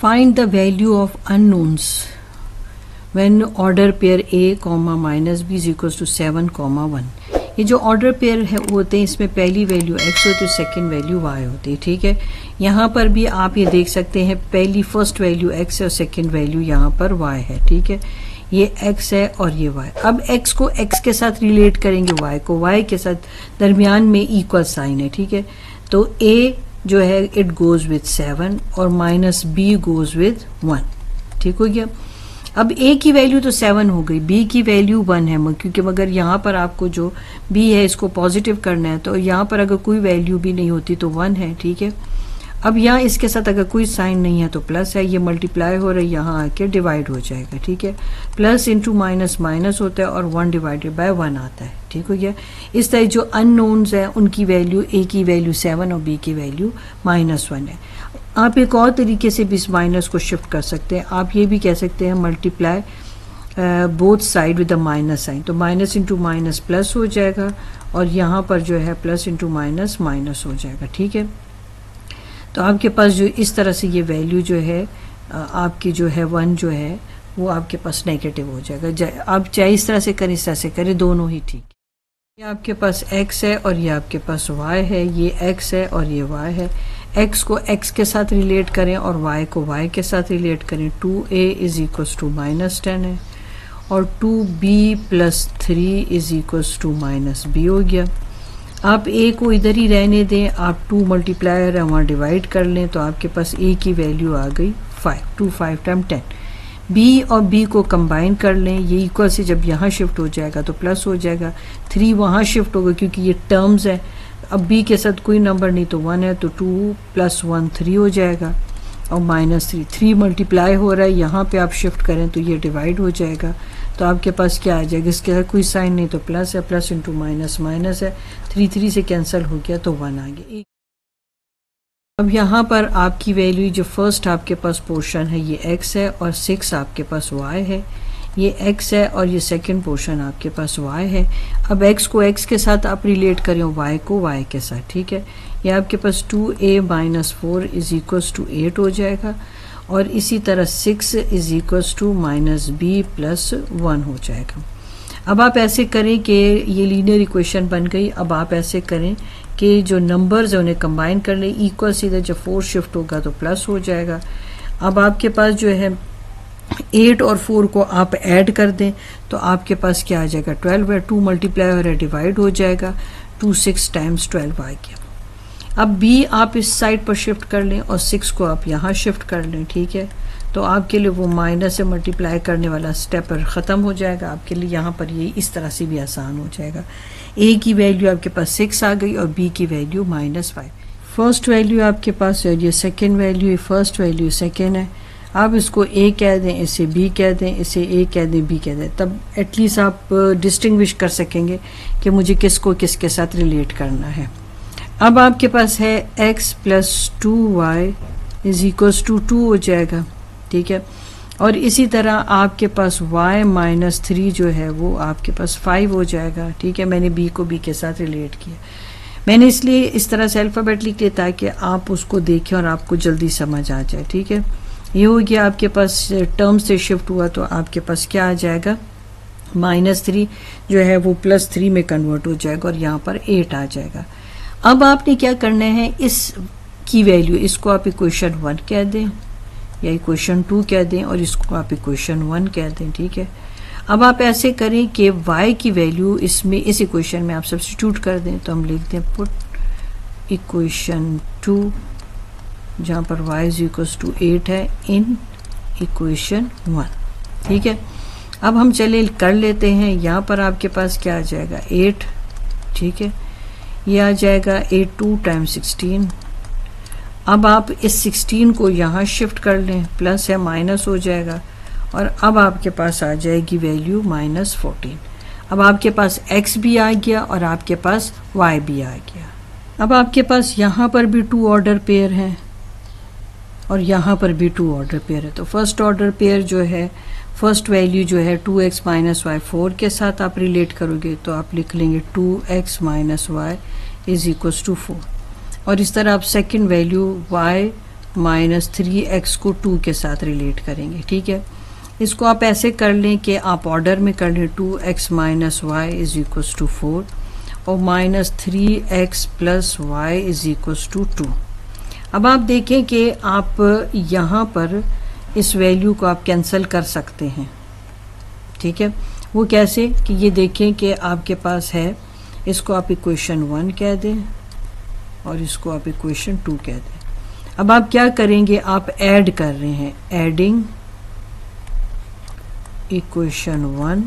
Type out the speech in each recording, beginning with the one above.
Find the value of unknowns when order pair a, minus b is equals to 7, 1. ये जो order pair है होते हैं इसमें पहली वैल्यू x होती है, सेकंड वैल्यू y होती है, ठीक है। यहाँ पर भी आप ये देख सकते हैं पहली फर्स्ट वैल्यू x है और सेकंड वैल्यू यहाँ पर y है, ठीक है। ये x है और ये y। अब x को x के साथ रिलेट करेंगे, y को y के साथ, दरमियान में इक्वल साइन है, ठीक है। तो a जो है इट गोज विथ 7 और माइनस b गोज विथ 1, ठीक हो गया। अब a की वैल्यू तो 7 हो गई, b की वैल्यू 1 है, क्योंकि मगर यहाँ पर आपको जो b है इसको पॉजिटिव करना है, तो यहाँ पर अगर कोई वैल्यू भी नहीं होती तो 1 है, ठीक है। अब यहाँ इसके साथ अगर कोई साइन नहीं है तो प्लस है, ये मल्टीप्लाई हो रहा है, यहाँ आके डिवाइड हो जाएगा, ठीक है। प्लस इंटू माइनस माइनस होता है और 1 डिवाइडेड बाय 1 आता है, ठीक हो गया। इस तरह जो अननोन्स हैं उनकी वैल्यू, a की वैल्यू 7 और b की वैल्यू -1 है। आप एक और तरीके से भी इस माइनस को शिफ्ट कर सकते हैं, आप ये भी कह सकते हैं multiply both side with the minus sign, तो माइनस इंटू माइनस प्लस हो जाएगा और यहाँ पर जो है प्लस इंटू माइनस माइनस हो जाएगा, ठीक है। तो आपके पास जो इस तरह से ये वैल्यू जो है आपकी जो है 1 जो है वो आपके पास नेगेटिव हो जाएगा। आप चाहे इस तरह से करें इस तरह से करें, दोनों ही ठीक। ये आपके पास x है और ये आपके पास y है, ये x है और ये y है। x को x के साथ रिलेट करें और y को y के साथ रिलेट करें, 2a इज इक्वल्स टू -10 है और 2b plus 3 is equals to -b हो गया। आप a को इधर ही रहने दें, आप 2 मल्टीप्लायर है वहाँ डिवाइड कर लें, तो आपके पास a की वैल्यू आ गई 5, 2 5 टाइम 10। b और b को कंबाइन कर लें, ये इक्वल से जब यहाँ शिफ्ट हो जाएगा तो प्लस हो जाएगा, 3 वहाँ शिफ्ट होगा क्योंकि ये टर्म्स है। अब b के साथ कोई नंबर नहीं तो 1 है, तो 2 + 1 3 हो जाएगा और -3, 3 मल्टीप्लाई हो रहा है, यहाँ पे आप शिफ्ट करें तो ये डिवाइड हो जाएगा, तो आपके पास क्या आ जाएगा, इसके साथ कोई साइन नहीं तो प्लस है, प्लस इंटू माइनस माइनस है, 3 3 से कैंसिल हो गया तो 1 आ गया। अब यहाँ पर आपकी वैल्यू जो फर्स्ट आपके पास पोर्शन है ये x है और 6 आपके पास y है, ये x है और ये सेकंड पोर्शन आपके पास y है। अब x को x के साथ आप रिलेट करें, y को y के साथ, ठीक है। ये आपके पास 2a - 4 इज इक्वल्स टू 8 हो जाएगा और इसी तरह 6 is equals to -b plus 1 हो जाएगा। अब आप ऐसे करें कि ये लीनियर इक्वेशन बन गई। अब आप ऐसे करें कि जो नंबर्स हैं उन्हें कंबाइन कर लें, इक्वल सीधे जब 4 शिफ्ट होगा तो प्लस हो जाएगा। अब आपके पास जो है 8 और 4 को आप ऐड कर दें तो आपके पास क्या आ जाएगा, 12 है, 2 मल्टीप्लाई हो रहा है डिवाइड हो जाएगा, 2 6 टाइम्स 12 आ गया। अब b आप इस साइड पर शिफ्ट कर लें और 6 को आप यहाँ शिफ्ट कर लें, ठीक है। तो आपके लिए वो माइनस से मल्टीप्लाई करने वाला स्टेप पर ख़त्म हो जाएगा, आपके लिए यहाँ पर ये इस तरह से भी आसान हो जाएगा। a की वैल्यू आपके पास 6 आ गई और b की वैल्यू -5। फर्स्ट वैल्यू आपके पास है, ये second value, first value second है। आप इसको a कह दें, इसे b कह दें, इसे a कह दें, b कह दें, तब एटलीस्ट आप डिस्टिंग्विश कर सकेंगे कि मुझे किसको किसके साथ रिलेट करना है। अब आपके पास है x + 2y is equals to 2 हो जाएगा, ठीक है। और इसी तरह आपके पास y - 3 जो है वो आपके पास 5 हो जाएगा, ठीक है। मैंने b को b के साथ रिलेट किया, मैंने इसलिए इस तरह से अल्फ़ाबेट लिख लिया ताकि आप उसको देखें और आपको जल्दी समझ आ जाए, ठीक है। ये हो गया आपके पास, टर्म से शिफ्ट हुआ तो आपके पास क्या आ जाएगा, -3 जो है वो +3 में कन्वर्ट हो जाएगा और यहाँ पर 8 आ जाएगा। अब आपने क्या करना है, इस की वैल्यू, इसको आप इक्वेशन 1 कह दें या इक्वेशन 2 कह दें और इसको आप इक्वेशन 1 कह दें, ठीक है। अब आप ऐसे करें कि y की वैल्यू इसमें इस इक्वेशन में आप सब्स्टिट्यूट कर दें, तो हम लिख दें पुट इक्वेशन 2 जहाँ पर y = 8 है इन इक्वेशन 1, ठीक है। अब हम चले कर लेते हैं, यहाँ पर आपके पास क्या आ जाएगा 8, ठीक है। ये आ जाएगा 8 2 टाइम्स 16। अब आप इस 16 को यहाँ शिफ्ट कर लें, प्लस है माइनस हो जाएगा और अब आपके पास आ जाएगी वैल्यू -14। अब आपके पास x भी आ गया और आपके पास y भी आ गया। अब आपके पास यहाँ पर भी 2 ऑर्डर पेयर हैं और यहाँ पर भी 2 ऑर्डर पेयर है। तो फर्स्ट ऑर्डर पेयर जो है, फर्स्ट वैल्यू जो है 2x - y 4 के साथ आप रिलेट करोगे तो आप लिख लेंगे 2x - y is equals to 4 और इस तरह आप second value y minus 3x को 2 के साथ रिलेट करेंगे, ठीक है। इसको आप ऐसे कर लें कि आप ऑर्डर में कर लें 2x minus Y is equals to 4 और minus 3x plus Y is equals to 2। अब आप देखें कि आप यहाँ पर इस वैल्यू को आप कैंसिल कर सकते हैं, ठीक है। वो कैसे कि ये देखें कि आपके पास है, इसको आप इक्वेशन 1 कह दें और इसको आप इक्वेशन 2 कह दें। अब आप क्या करेंगे, आप ऐड कर रहे हैं, एडिंग इक्वेशन 1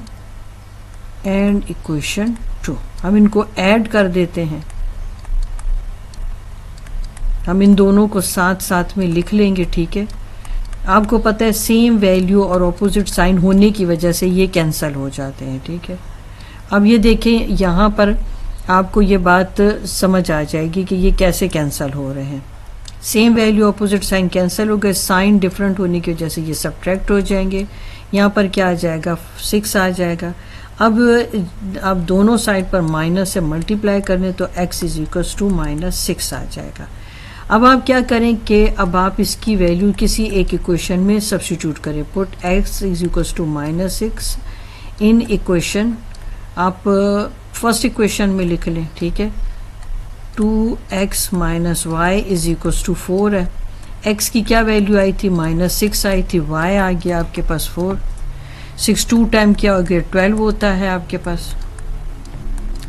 एंड इक्वेशन 2। हम इनको ऐड कर देते हैं, हम इन दोनों को साथ साथ में लिख लेंगे, ठीक है। आपको पता है सेम वैल्यू और ऑपोजिट साइन होने की वजह से ये कैंसिल हो जाते हैं, ठीक है। अब ये देखें, यहाँ पर आपको ये बात समझ आ जाएगी कि ये कैसे कैंसिल हो रहे हैं। Same value opposite sign cancel हो गए, साइन डिफरेंट होने की वजह से ये सब्ट्रैक्ट हो जाएंगे। यहाँ पर क्या आ जाएगा, 6 आ जाएगा। अब दोनों साइड पर माइनस से मल्टीप्लाई करने तो x is equals to minus 6 आ जाएगा। अब आप क्या करें कि अब आप इसकी वैल्यू किसी एक इक्वेशन में सब्स्टिट्यूट करें, put x is equals to minus 6 in equation, आप फर्स्ट इक्वेशन में लिख लें, ठीक है। 2x minus Y is equals to 4 है। x की क्या वैल्यू आई थी, माइनस 6 आई थी, y आ गया आपके पास 4। 6 2 टाइम क्या हो गया, 12 होता है आपके पास।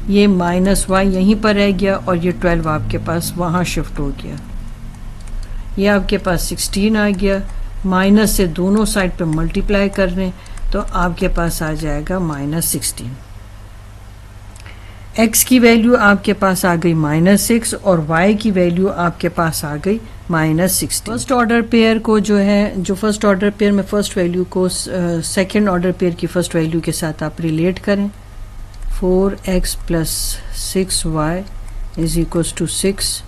ये माइनस y यहीं पर रह गया और ये 12 आपके पास वहाँ शिफ्ट हो गया। ये आपके पास 16 आ गया। माइनस से दोनों साइड पे मल्टीप्लाई कर लें तो आपके पास आ जाएगा माइनस 16। x की वैल्यू आपके पास आ गई माइनस 6 और y की वैल्यू आपके पास आ गई माइनस 16। फर्स्ट ऑर्डर पेयर को जो है, जो फर्स्ट ऑर्डर पेयर में फर्स्ट वैल्यू को सेकेंड ऑर्डर पेयर की फर्स्ट वैल्यू के साथ आप रिलेट करें। 4x plus 6y is equals to 6।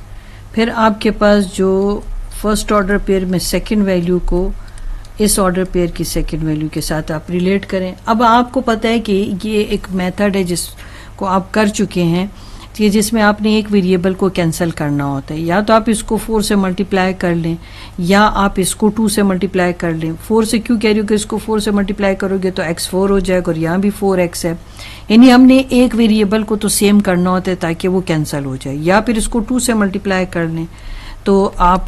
फिर आपके पास जो फर्स्ट ऑर्डर पेयर में सेकेंड वैल्यू को इस ऑर्डर पेयर की सेकेंड वैल्यू के साथ आप रिलेट करें। अब आपको पता है कि ये एक मेथड है जिसको आप कर चुके हैं, कि जिसमें आपने एक वेरिएबल को कैंसिल करना होता है। या तो आप इसको 4 से मल्टीप्लाई कर लें या आप इसको 2 से मल्टीप्लाई कर लें। 4 से क्यों कह रही हूँ कि इसको 4 से मल्टीप्लाई करोगे तो x 4 हो जाएगा और यहाँ भी 4x है, यानी हमने एक वेरिएबल को तो सेम करना होता है ताकि वो कैंसिल हो जाए। या फिर इसको 2 से मल्टीप्लाई कर लें तो आप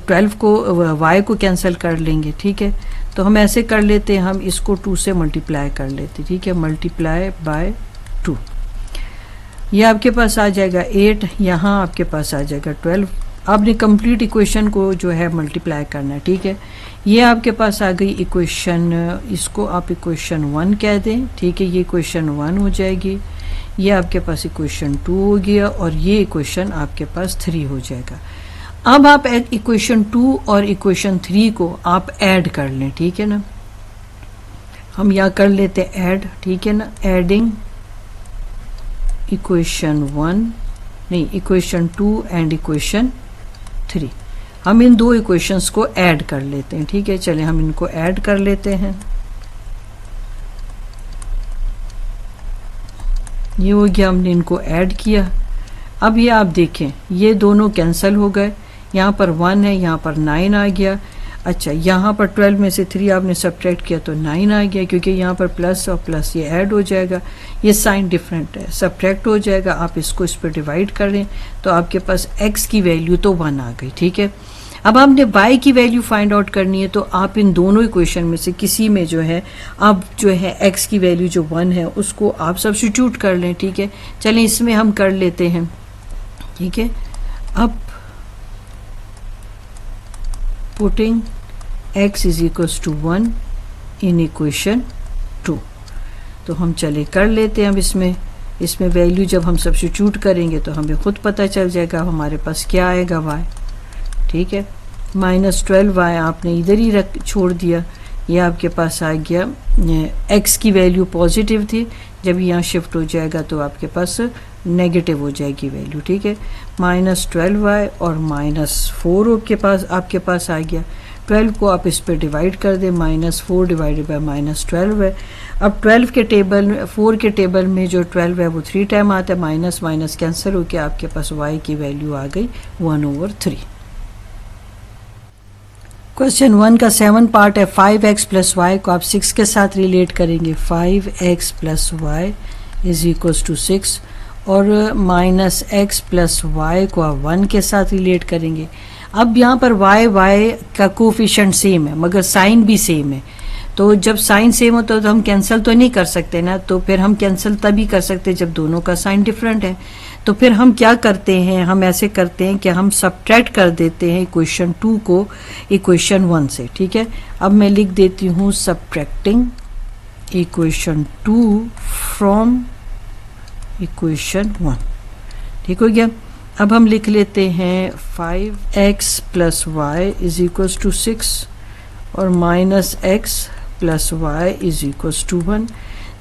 12 को y को कैंसिल कर लेंगे, ठीक है। तो हम ऐसे कर लेते हैं, हम इसको 2 से मल्टीप्लाई कर लेते, ठीक है, मल्टीप्लाई बाय 2। ये आपके पास आ जाएगा 8, यहाँ आपके पास आ जाएगा 12। आपने कंप्लीट इक्वेशन को जो है मल्टीप्लाई करना है, ठीक है। ये आपके पास आ गई इक्वेशन, इसको आप इक्वेशन 1 कह दें, ठीक है। ये इक्वेशन 1 हो जाएगी, ये आपके पास इक्वेशन 2 हो गया और ये इक्वेशन आपके पास 3 हो जाएगा। अब आप इक्वेशन 2 और इक्वेशन 3 को आप ऐड कर लें, ठीक है ना। हम यहाँ कर लेते हैं ऐड, ठीक है ना। एडिंग इक्वेशन 1 नहीं, इक्वेशन 2 एंड इक्वेशन 3, हम इन दो इक्वेशंस को ऐड कर लेते हैं, ठीक है। चलिए हम इनको ऐड कर लेते हैं। ये हो गया, हमने इनको ऐड किया। अब ये आप देखें, ये दोनों कैंसिल हो गए। यहाँ पर 1 है, यहाँ पर 9 आ गया। अच्छा, यहाँ पर 12 में से 3 आपने सब्ट्रैक्ट किया तो 9 आ गया, क्योंकि यहाँ पर प्लस और प्लस ये ऐड हो जाएगा। ये साइन डिफरेंट है, सब्ट्रैक्ट हो जाएगा। आप इसको इस पर डिवाइड कर लें तो आपके पास x की वैल्यू तो 1 आ गई, ठीक है। अब आपने y की वैल्यू फाइंड आउट करनी है, तो आप इन दोनों इक्वेशन में से किसी में जो है आप जो है x की वैल्यू जो 1 है उसको आप सब्स्टिट्यूट कर लें, ठीक है। चलें इसमें हम कर लेते हैं, ठीक है। अब putting x is equals to 1 in equation 2, तो हम चले कर लेते हैं। अब इसमें वैल्यू जब हम सब्स्टिट्यूट करेंगे तो हमें खुद पता चल जाएगा हमारे पास क्या आएगा y, ठीक है। माइनस 12y आपने इधर ही छोड़ दिया, ये आपके पास आ गया। x की वैल्यू पॉजिटिव थी, जब यहाँ शिफ्ट हो जाएगा तो आपके पास नेगेटिव हो जाएगी वैल्यू, ठीक है। माइनस 12y और माइनस 4 आपके पास आ गया। 12 को आप इस पर डिवाइड कर दें, माइनस 4 डिवाइडेड बाय माइनस 12 है। अब 12 के टेबल में 4 के टेबल में जो 12 है वो 3 टाइम आता है, माइनस माइनस कैंसिल होकर आपके पास y की वैल्यू आ गई 1/3। क्वेश्चन 1 का 7 पार्ट है। 5x प्लस वाई को आप 6 के साथ रिलेट करेंगे। 5x plus Y is equals to 6 और माइनस x प्लस वाई को आप 1 के साथ रिलेट करेंगे। अब यहाँ पर y का कोफिशिएंट सेम है मगर साइन भी सेम है, तो जब साइन सेम होता है तो हम कैंसिल तो नहीं कर सकते ना, तो फिर हम कैंसिल तभी कर सकते जब दोनों का साइन डिफरेंट है। तो फिर हम क्या करते हैं, हम ऐसे करते हैं कि हम सब्ट्रैक्ट कर देते हैं इक्वेशन 2 को इक्वेशन 1 से। ठीक है, अब मैं लिख देती हूँ सब्ट्रैक्टिंग इक्वेशन 2 फ्रॉम इक्वेशन 1। ठीक हो गया। अब हम लिख लेते हैं 5x plus Y is equals to 6 और minus x plus Y is equals to 1।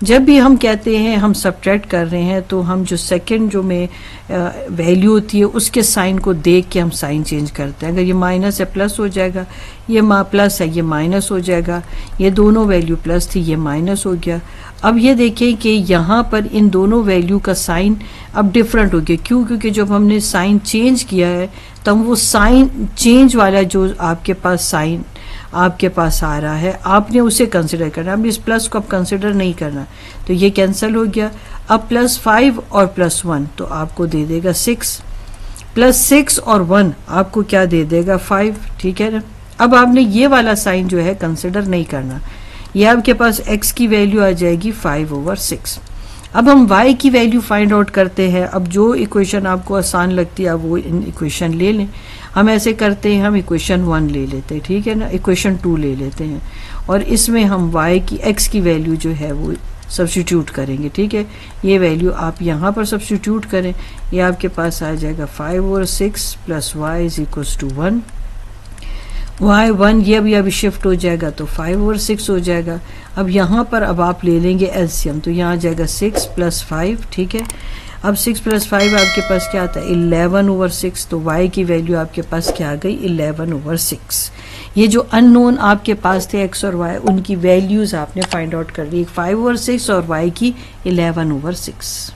जब भी हम कहते हैं हम सब्ट्रैक्ट कर रहे हैं तो हम जो सेकंड जो में वैल्यू होती है उसके साइन को देख के हम साइन चेंज करते हैं। अगर ये माइनस है प्लस हो जाएगा, ये प्लस है ये माइनस हो जाएगा, ये दोनों वैल्यू प्लस थी ये माइनस हो गया। अब ये देखें कि यहाँ पर इन दोनों वैल्यू का साइन अब डिफरेंट हो गया। क्यों? क्योंकि जब हमने साइन चेंज किया है तब वो साइन चेंज वाला जो आपके पास साइन आपके पास आ रहा है आपने उसे कंसिडर करना। अब इस प्लस को आप कंसिडर नहीं करना, तो ये कैंसिल हो गया। अब प्लस 5 और प्लस 1 तो आपको दे देगा 6, प्लस 6 और 1 आपको क्या दे देगा 5। ठीक है ना। अब आपने ये वाला साइन जो है कंसिडर नहीं करना, ये आपके पास x की वैल्यू आ जाएगी 5/6। अब हम y की वैल्यू फाइंड आउट करते हैं। अब जो इक्वेशन आपको आसान लगती है आप वो इक्वेशन ले लें। हम ऐसे करते हैं, हम इक्वेशन 1 ले लेते हैं, ठीक है ना, इक्वेशन 2 ले लेते हैं और इसमें हम x की वैल्यू जो है वो सब्स्टिट्यूट करेंगे। ठीक है, ये वैल्यू आप यहाँ पर सब्स्टिट्यूट करें, ये आपके पास आ जाएगा 5/6 plus y is equals to 1। y1 ये अभी शिफ्ट हो जाएगा तो 5/6 हो जाएगा। अब यहाँ पर अब आप ले लेंगे एलसीएम, तो यहाँ आ जाएगा 6 प्लस 5। ठीक है, अब 6 प्लस 5 आपके पास क्या आता है 11/6, तो y की वैल्यू आपके पास क्या आ गई 11/6। ये जो अननोन आपके पास थे x और y उनकी वैल्यूज आपने फाइंड आउट कर ली, 5/6 और y की 11/6।